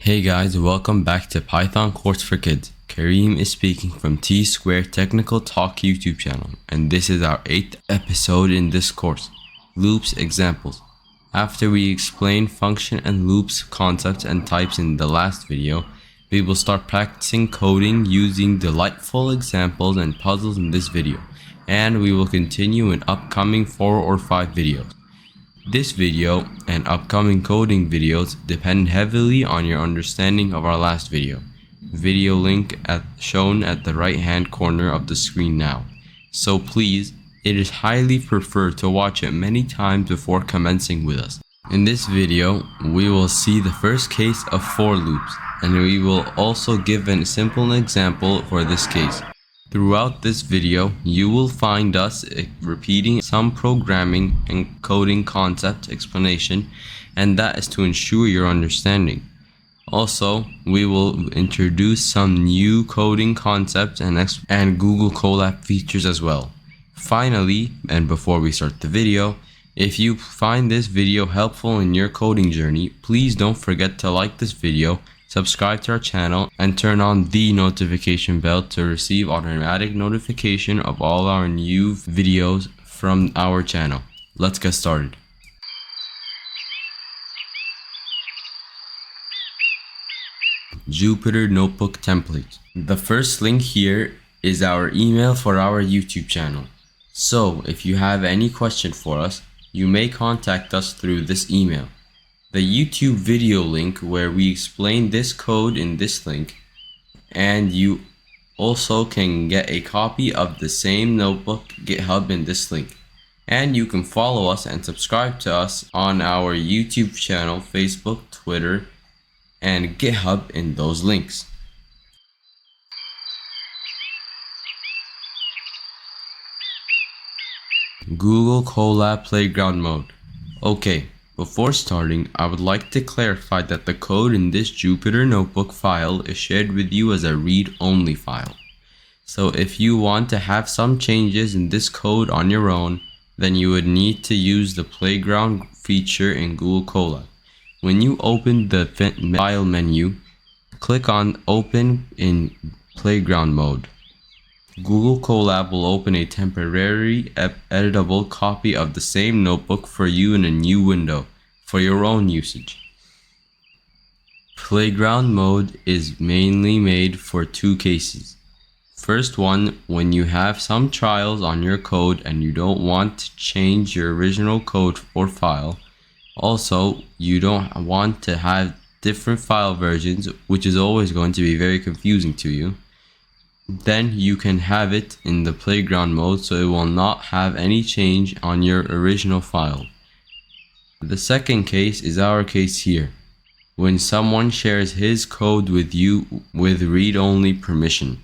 Hey guys, welcome back to Python Course for Kids. Kareem is speaking from T-Square Technical Talk YouTube channel, and this is our 8th episode in this course, Loops Examples. After we explain function and loops concepts and types in the last video, we will start practicing coding using delightful examples and puzzles in this video, and we will continue in upcoming 4 or 5 videos. This video and upcoming coding videos depend heavily on your understanding of our last video. Video link shown at the right hand corner of the screen now. So please, it is highly preferred to watch it many times before commencing with us. In this video, we will see the first case of for loops, and we will also give a simple example for this case. Throughout this video, you will find us repeating some programming and coding concept explanation, and that is to ensure your understanding. Also, we will introduce some new coding concepts and Google Colab features as well. Finally, and before we start the video, if you find this video helpful in your coding journey, please don't forget to like this video, subscribe to our channel, and turn on the notification bell to receive automatic notification of all our new videos from our channel. Let's get started. Jupyter Notebook template. The first link here is our email for our YouTube channel. So if you have any question for us, you may contact us through this email. The YouTube video link where we explain this code in this link, and you also can get a copy of the same notebook GitHub in this link. And you can follow us and subscribe to us on our YouTube channel, Facebook, Twitter, and GitHub in those links. Google Colab Playground mode. Okay. Before starting, I would like to clarify that the code in this Jupyter Notebook file is shared with you as a read-only file. So if you want to have some changes in this code on your own, then you would need to use the Playground feature in Google Colab. When you open the File menu, click on Open in Playground mode. Google Colab will open a temporary editable copy of the same notebook for you in a new window for your own usage. Playground mode is mainly made for two cases. First one, when you have some trials on your code and you don't want to change your original code or file. Also, you don't want to have different file versions, which is always going to be very confusing to you. Then you can have it in the playground mode, so it will not have any change on your original file. The second case is our case here, when someone shares his code with you with read-only permission.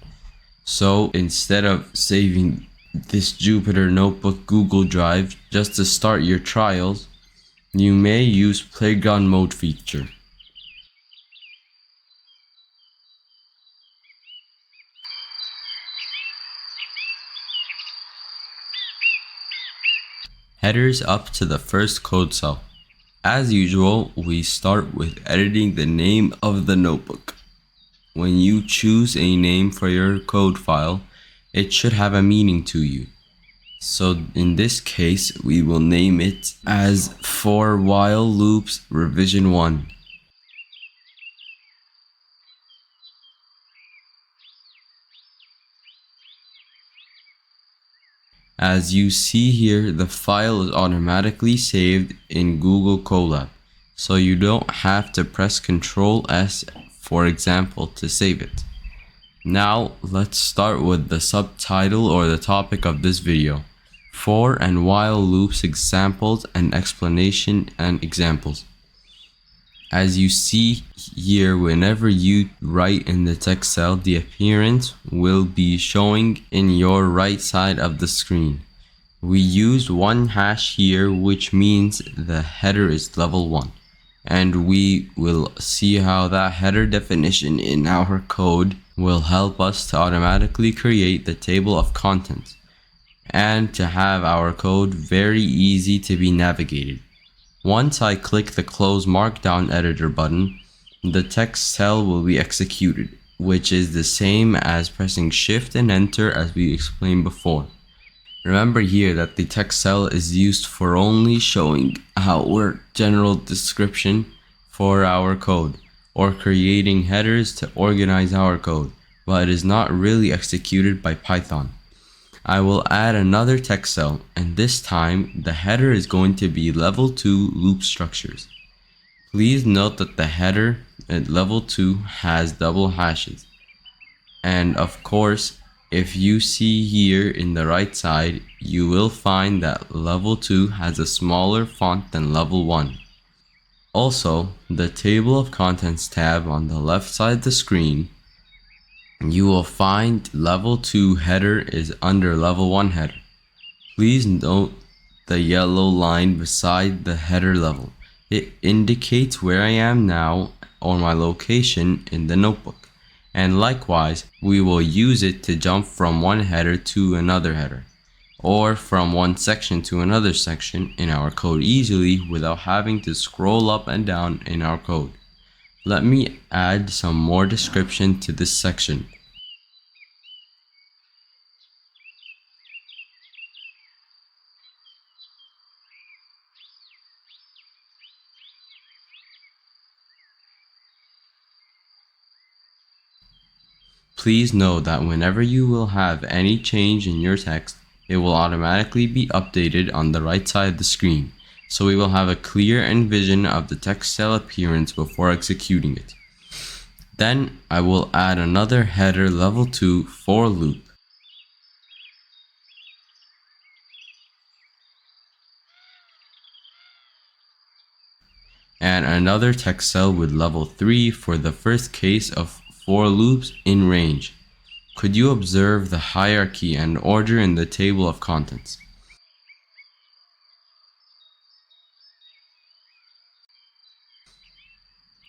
So instead of saving this Jupyter Notebook Google Drive just to start your trials, you may use playground mode feature. Headers up to the first code cell. As usual, we start with editing the name of the notebook. When you choose a name for your code file, it should have a meaning to you. So in this case, we will name it as For While Loops Revision 1. As you see here, the file is automatically saved in Google Colab, so you don't have to press Ctrl S, for example, to save it. Now, let's start with the subtitle or the topic of this video: For and while loops examples and explanation and examples. As you see here, whenever you write in the text cell, the appearance will be showing in your right side of the screen. We used one hash here, which means the header is level 1. And we will see how that header definition in our code will help us to automatically create the table of contents and to have our code very easy to be navigated. Once I click the Close Markdown Editor button, the text cell will be executed, which is the same as pressing Shift and Enter as we explained before. Remember here that the text cell is used for only showing our general description for our code, or creating headers to organize our code, but it is not really executed by Python. I will add another text cell, and this time the header is going to be level 2 loop structures. Please note that the header at level 2 has double hashes. And of course, if you see here in the right side, you will find that level 2 has a smaller font than level 1. Also, the table of contents tab on the left side of the screen, you will find level 2 header is under level 1 header. Please note the yellow line beside the header level. It indicates where I am now or my location in the notebook. And likewise, we will use it to jump from one header to another header, or from one section to another section in our code easily without having to scroll up and down in our code. Let me add some more description to this section. Please know that whenever you will have any change in your text, it will automatically be updated on the right side of the screen, so we will have a clear vision of the text cell appearance before executing it. Then I will add another header level 2 for loop. And another text cell with level 3 for the first case of for loops in range. Could you observe the hierarchy and order in the table of contents?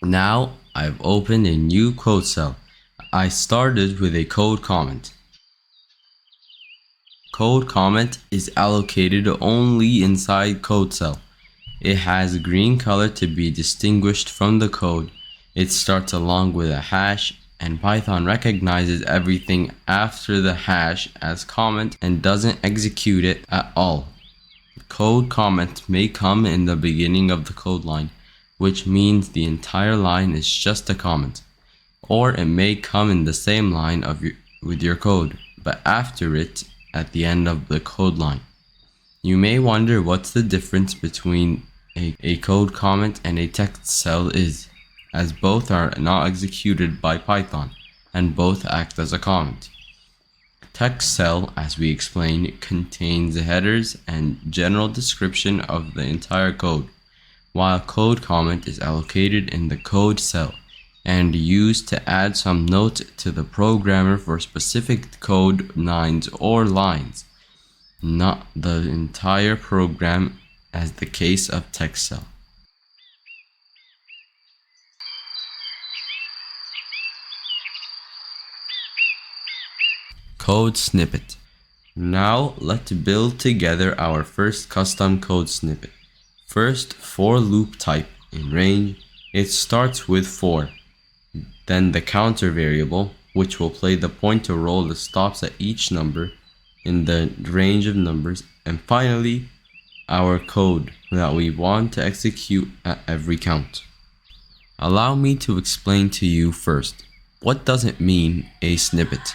Now I've opened a new code cell. I started with a code comment. Code comment is allocated only inside code cell. It has green color to be distinguished from the code. It starts along with a hash, and Python recognizes everything after the hash as comment and doesn't execute it at all. Code comment may come in the beginning of the code line, which means the entire line is just a comment, or it may come in the same line with your code, but after it at the end of the code line. You may wonder what's the difference between a code comment and a text cell is, as both are not executed by Python, and both act as a comment. Text cell, as we explained, contains headers and general description of the entire code, while code comment is allocated in the code cell and used to add some note to the programmer for specific code lines or lines, not the entire program as the case of text cell. Code snippet. Now let's build together our first custom code snippet. First, for loop type. In range, it starts with 4. Then the counter variable, which will play the pointer roll that stops at each number in the range of numbers. And finally, our code that we want to execute at every count. Allow me to explain to you first, what does it mean, a snippet?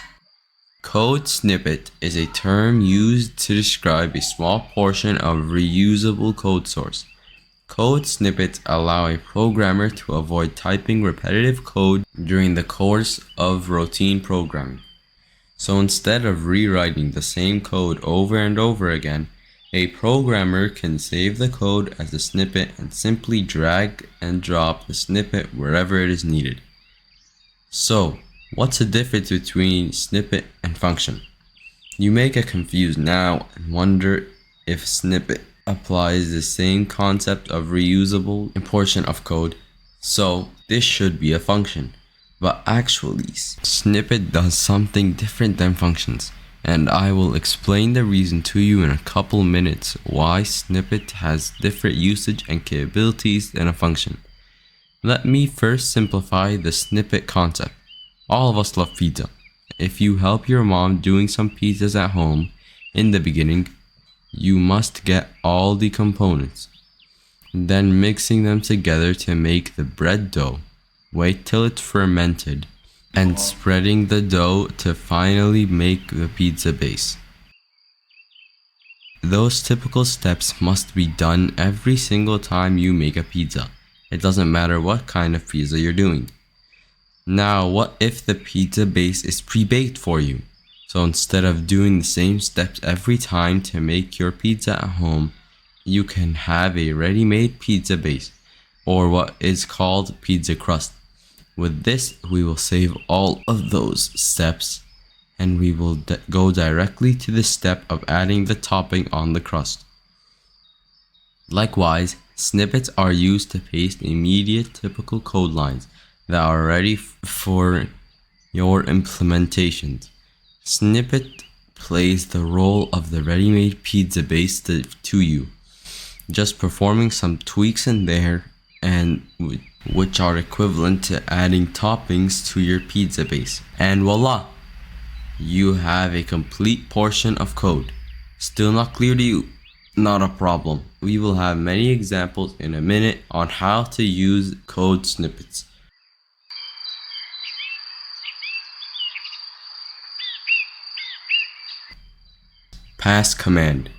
Code snippet is a term used to describe a small portion of reusable code source. Code snippets allow a programmer to avoid typing repetitive code during the course of routine programming. So instead of rewriting the same code over and over again, a programmer can save the code as a snippet and simply drag and drop the snippet wherever it is needed. So, what's the difference between snippet and function? You may get confused now and wonder if snippet applies the same concept of reusable portion of code, so this should be a function. But actually, snippet does something different than functions, and I will explain the reason to you in a couple minutes why snippet has different usage and capabilities than a function. Let me first simplify the snippet concept. All of us love pizza. If you help your mom doing some pizzas at home in the beginning, you must get all the components, then mixing them together to make the bread dough. Wait till it's fermented and spreading the dough to finally make the pizza base. Those typical steps must be done every single time you make a pizza. It doesn't matter what kind of pizza you're doing. Now, what if the pizza base is pre-baked for you? So instead of doing the same steps every time to make your pizza at home, you can have a ready-made pizza base, or what is called pizza crust. With this, we will save all of those steps, and we will go directly to the step of adding the topping on the crust. Likewise, snippets are used to paste immediate typical code lines that are ready for your implementations. Snippet plays the role of the ready-made pizza base to you, just performing some tweaks in there, and which are equivalent to adding toppings to your pizza base. And voila! You have a complete portion of code. Still not clear to you? Not a problem. We will have many examples in a minute on how to use code snippets. Pass command.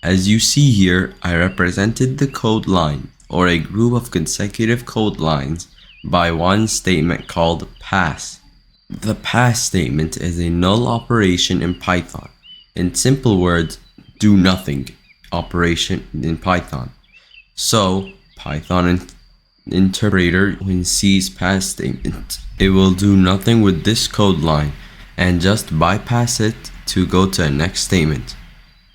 As you see here, I represented the code line, or a group of consecutive code lines, by one statement called pass. The pass statement is a null operation in Python. In simple words, do nothing operation in Python. So, Python interpreter, when sees pass statement, it will do nothing with this code line and just bypass it to go to the next statement.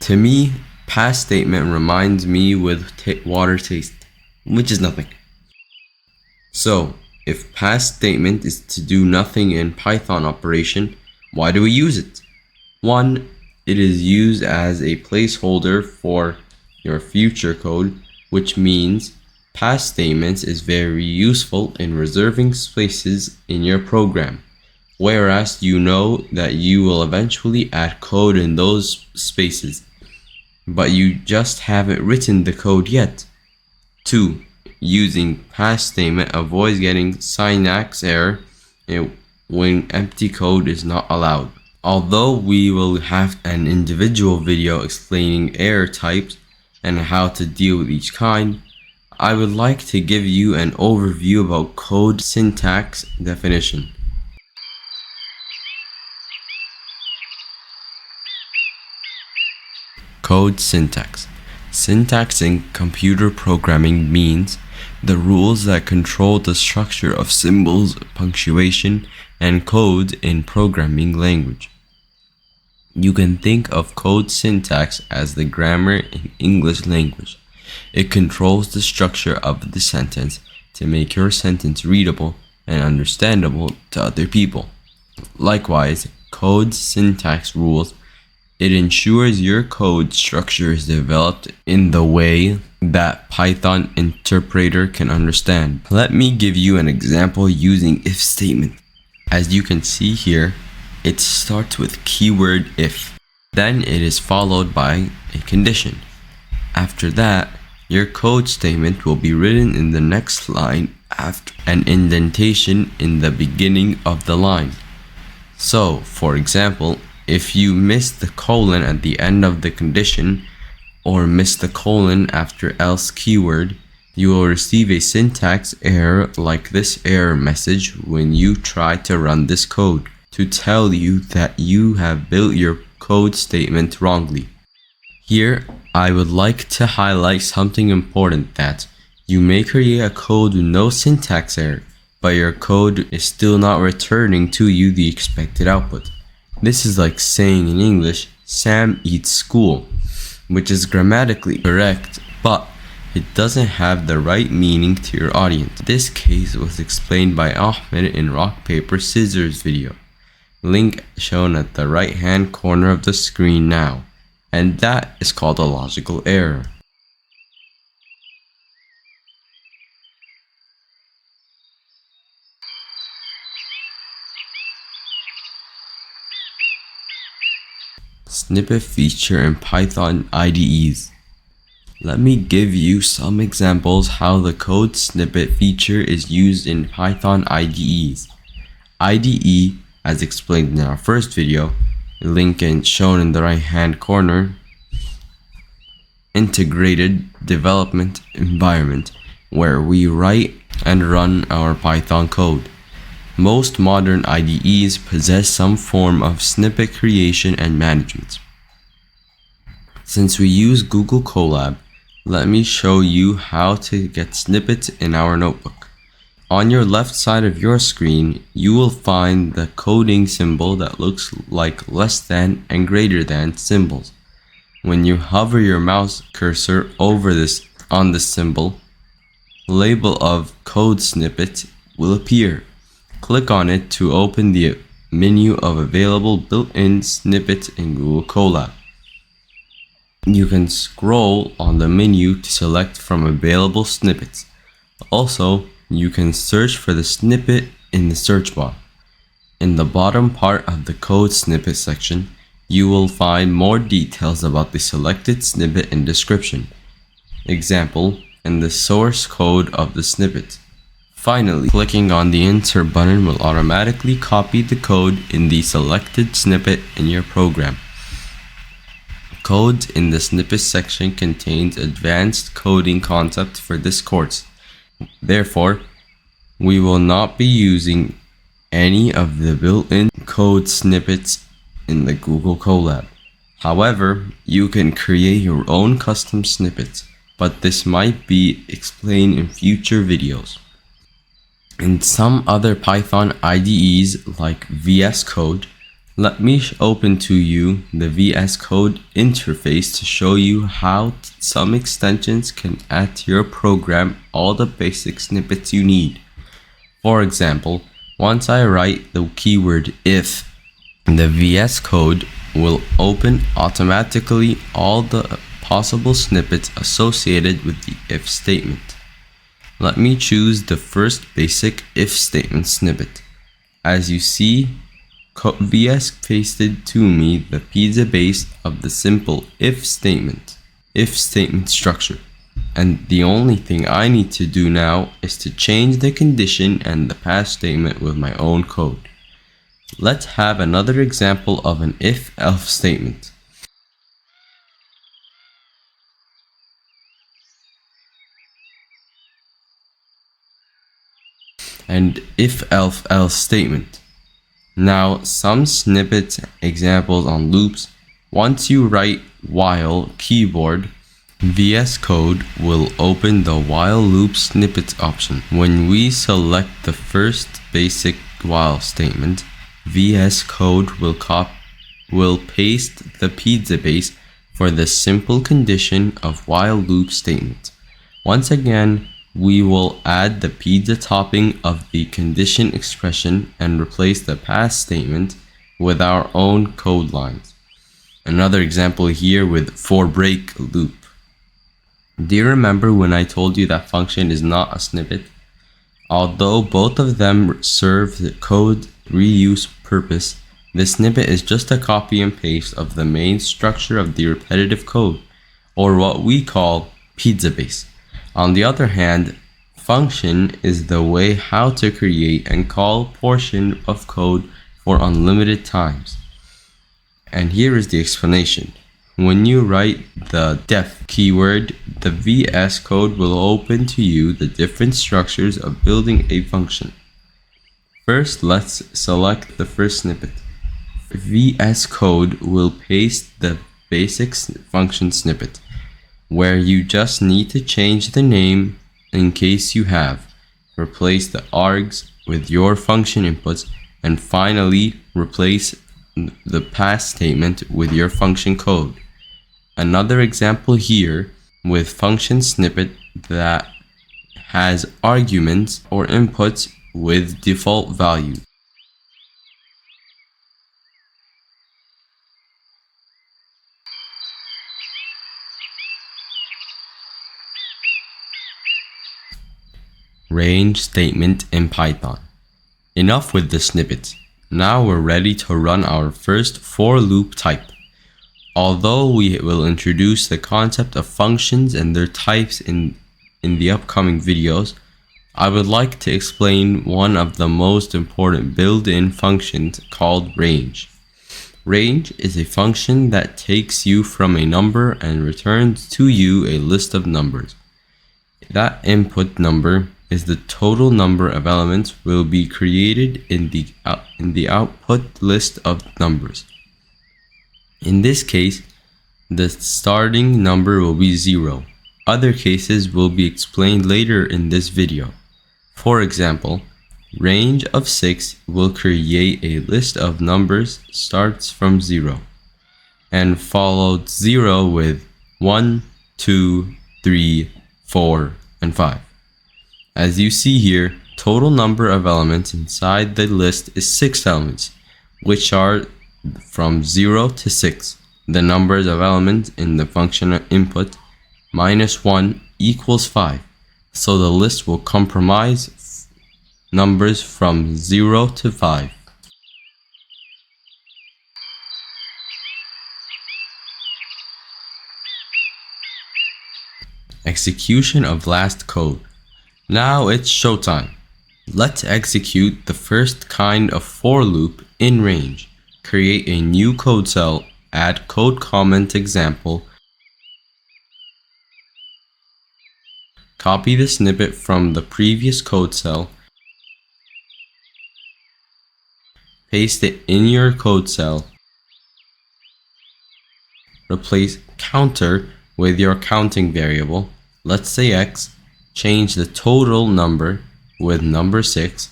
To me, pass statement reminds me with water taste, which is nothing. So, if pass statement is to do nothing in Python operation, why do we use it? 1. It is used as a placeholder for your future code, which means pass statements is very useful in reserving spaces in your program, whereas you know that you will eventually add code in those spaces, but you just haven't written the code yet. 2. Using pass statement avoids getting syntax error when empty code is not allowed. Although we will have an individual video explaining error types and how to deal with each kind, I would like to give you an overview about code syntax definition. Code syntax. Syntax in computer programming means the rules that control the structure of symbols, punctuation, and code in programming language. You can think of code syntax as the grammar in English language. It controls the structure of the sentence to make your sentence readable and understandable to other people. Likewise, code syntax rules. It ensures your code structure is developed in the way that Python interpreter can understand. Let me give you an example using if statement. As you can see here, it starts with keyword if. Then it is followed by a condition. After that, your code statement will be written in the next line after an indentation in the beginning of the line. So, for example, if you miss the colon at the end of the condition, or miss the colon after else keyword, you will receive a syntax error like this error message when you try to run this code to tell you that you have built your code statement wrongly. Here, I would like to highlight something important, that you may create a code with no syntax error, but your code is still not returning to you the expected output. This is like saying in English, Sam eats school, which is grammatically correct, but it doesn't have the right meaning to your audience. This case was explained by Ahmed in Rock Paper Scissors video, link shown at the right hand corner of the screen now, and that is called a logical error. Snippet feature in Python IDEs. Let me give you some examples how the code snippet feature is used in Python IDEs. IDE, as explained in our first video, link shown in the right hand corner, integrated development environment, where we write and run our Python code. Most modern IDEs possess some form of snippet creation and management. Since we use Google Colab, let me show you how to get snippets in our notebook. On your left side of your screen, you will find the coding symbol that looks like less than and greater than symbols. When you hover your mouse cursor over this on the symbol, label of code snippet will appear. Click on it to open the menu of available built-in snippets in Google Colab. You can scroll on the menu to select from available snippets. Also, you can search for the snippet in the search bar. In the bottom part of the code snippet section, you will find more details about the selected snippet and description. Example, and the source code of the snippet. Finally, clicking on the Insert button will automatically copy the code in the selected snippet in your program. Code in the snippet section contains advanced coding concepts for this course. Therefore, we will not be using any of the built-in code snippets in the Google Colab. However, you can create your own custom snippets, but this might be explained in future videos. In some other Python IDEs like VS Code, let me open to you the VS Code interface to show you how some extensions can add to your program all the basic snippets you need. For example, once I write the keyword if, the VS Code will open automatically all the possible snippets associated with the if statement. Let me choose the first basic if statement snippet. As you see, VS pasted to me the pizza base of the simple if statement structure. And the only thing I need to do now is to change the condition and the pass statement with my own code. Let's have another example of an if-else statement. And if-else statement. Now, some snippet examples on loops. Once you write while keyboard, VS Code will open the while loop snippets option. When we select the first basic while statement, VS Code will paste the pizza base for the simple condition of while loop statement. Once again, we will add the pizza topping of the condition expression and replace the pass statement with our own code lines. Another example here with for break loop. Do you remember when I told you that function is not a snippet? Although both of them serve the code reuse purpose, the snippet is just a copy and paste of the main structure of the repetitive code, or what we call pizza base. On the other hand, function is the way how to create and call portion of code for unlimited times. And here is the explanation. When you write the def keyword, the VS Code will open to you the different structures of building a function. First, let's select the first snippet. VS Code will paste the basic function snippet, where you just need to change the name in case you have, replace the args with your function inputs, and finally replace the pass statement with your function code. Another example here with function snippet that has arguments or inputs with default value. Range statement in Python. Enough with the snippets. Now we're ready to run our first for loop type. Although we will introduce the concept of functions and their types in the upcoming videos, I would like to explain one of the most important built-in functions called range. Range is a function that takes you from a number and returns to you a list of numbers. That input number is the total number of elements will be created in the output list of numbers. In this case, the starting number will be 0. Other cases will be explained later in this video. For example, range of 6 will create a list of numbers starts from 0 and followed 0 with 1, 2, 3, 4, and 5. As you see here, total number of elements inside the list is 6 elements, which are from 0 to 6. The numbers of elements in the function input minus 1 equals 5. So the list will comprise numbers from 0 to 5. Execution of last code. Now it's showtime. Let's execute the first kind of for loop in range. Create a new code cell, add code comment example, copy the snippet from the previous code cell, paste it in your code cell, replace counter with your counting variable, let's say x, change the total number with number 6,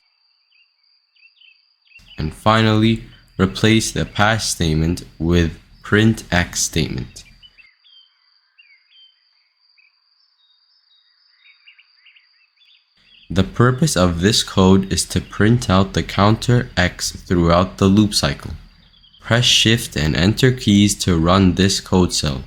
and finally replace the pass statement with print x statement. The purpose of this code is to print out the counter x throughout the loop cycle. Press Shift and Enter keys to run this code cell.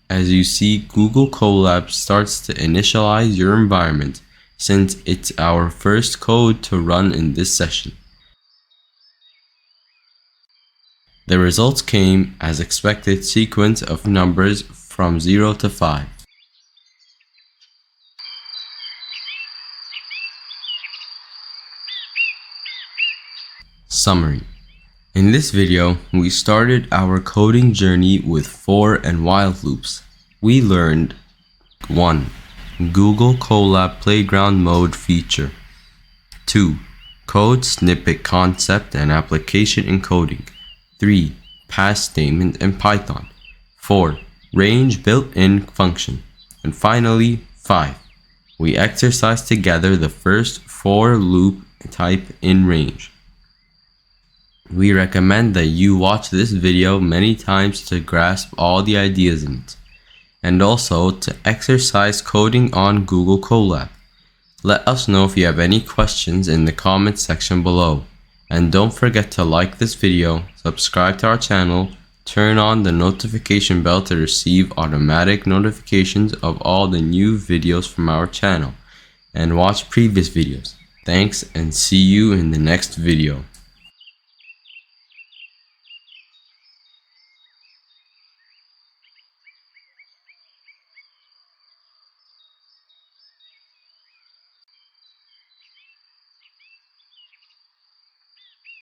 As you see, Google Colab starts to initialize your environment since it's our first code to run in this session. The results came as expected sequence of numbers from 0 to 5. Summary. In this video, we started our coding journey with for and while loops. We learned 1. Google Colab Playground Mode feature. 2. Code snippet concept and application encoding. 3. Pass statement in Python. 4. Range built-in function. And finally, 5. We exercise together the first for loop type in range. We recommend that you watch this video many times to grasp all the ideas in it, and also to exercise coding on Google Colab. Let us know if you have any questions in the comments section below, and don't forget to like this video, subscribe to our channel, turn on the notification bell to receive automatic notifications of all the new videos from our channel, and watch previous videos. Thanks, and see you in the next video.